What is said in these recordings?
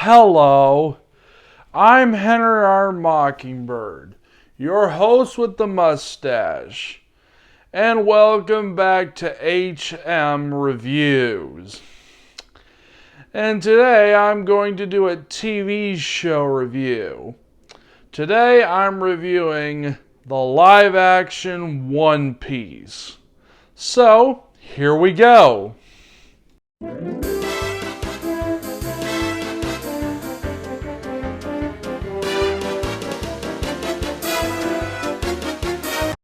Hello, I'm Henry R. Mockingbird, your host with the mustache, and welcome back to HM Reviews. And today I'm going to do a TV show review. Today I'm reviewing the live-action One Piece. So, here we go.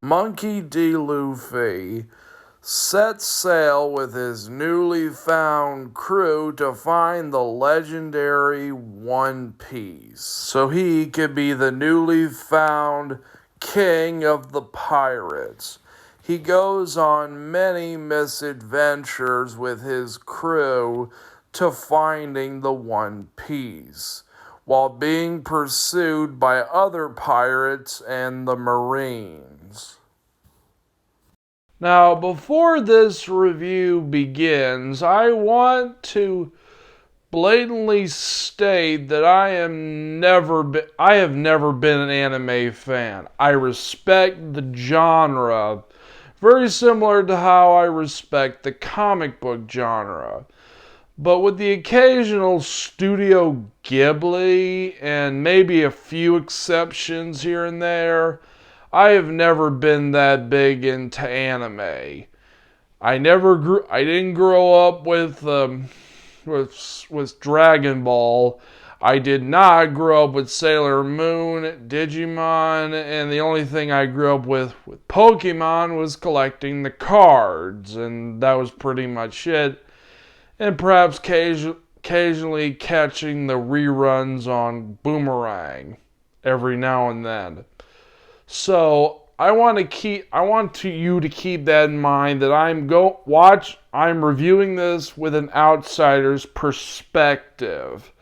Monkey D. Luffy sets sail with his newly found crew to find the legendary One Piece, so he could be the newly found king of the pirates. He goes on many misadventures with his crew to finding the One Piece, while being pursued by other pirates and the Marines. Now, before this review begins, I want to blatantly state that I have never been an anime fan. I respect the genre, very similar to how I respect the comic book genre. But with the occasional Studio Ghibli and maybe a few exceptions here and there, I have never been that big into anime. I didn't grow up with Dragon Ball. I did not grow up with Sailor Moon, Digimon, and the only thing I grew up with Pokemon was collecting the cards, and that was pretty much it. And perhaps occasionally catching the reruns on Boomerang every now and then. So I want you to keep that in mind, that I'm reviewing this with an outsider's perspective.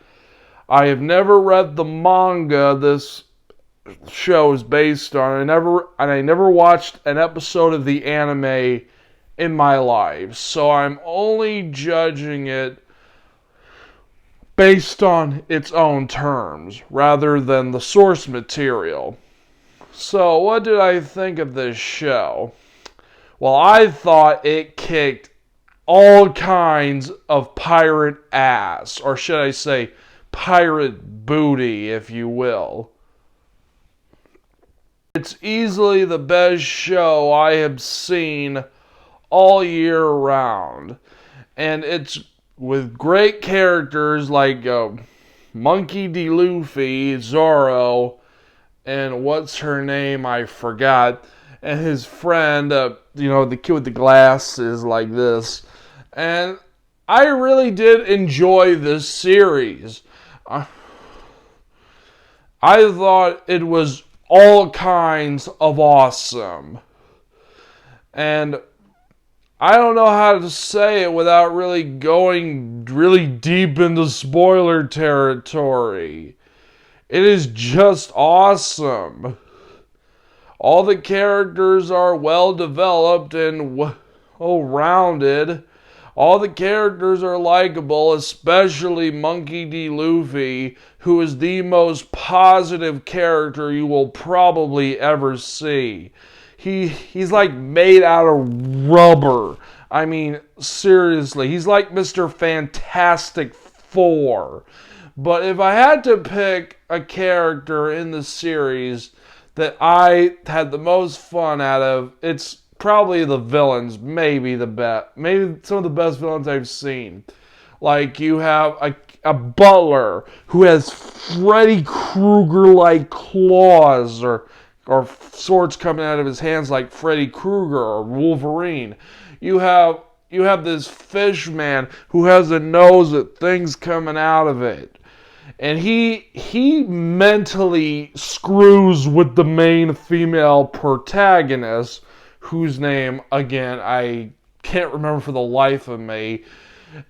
I have never read the manga this show is based on. I never watched an episode of the anime in my life. So I'm only judging it based on its own terms rather than the source material. So, what did I think of this show? Well, I thought it kicked all kinds of pirate ass, or should I say, pirate booty, if you will. It's easily the best show I have seen all year round. And it's with great characters like Monkey D. Luffy, Zoro, and what's her name? I forgot. And his friend, the kid with the glasses like this. And I really did enjoy this series. I thought it was all kinds of awesome. And I don't know how to say it without really going really deep into spoiler territory. It is just awesome. All the characters are well developed and well-rounded. All the characters are likable, especially Monkey D. Luffy, who is the most positive character you will probably ever see. He's like made out of rubber. I mean, seriously, he's like Mr. Fantastic Four. But if I had to pick a character in the series that I had the most fun out of, it's probably the villains. Maybe some of the best villains I've seen. Like, you have a butler who has Freddy Krueger-like claws, or swords coming out of his hands like Freddy Krueger or Wolverine. You have this fish man who has a nose with things coming out of it. And he mentally screws with the main female protagonist, whose name, again, I can't remember for the life of me.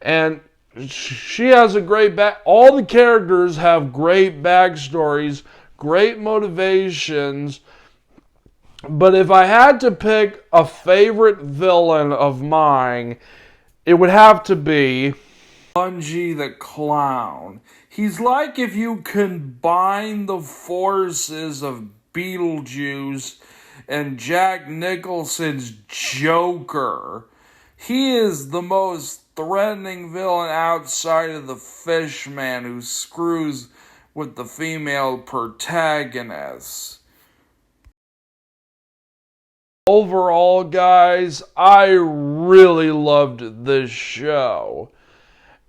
And she has a great all the characters have great backstories, great motivations. But if I had to pick a favorite villain of mine, it would have to be Bungie the Clown. He's like if you combine the forces of Beetlejuice and Jack Nicholson's Joker. He is the most threatening villain outside of the Fishman who screws with the female protagonist. Overall, guys, I really loved this show.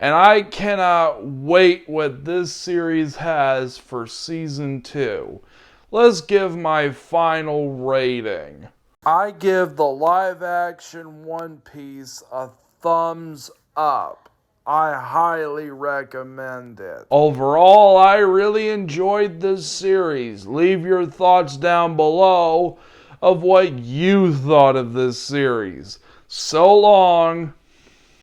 And I cannot wait what this series has for season 2. Let's give my final rating. I give the live action One Piece a thumbs up. I highly recommend it. Overall, I really enjoyed this series. Leave your thoughts down below of what you thought of this series. So long.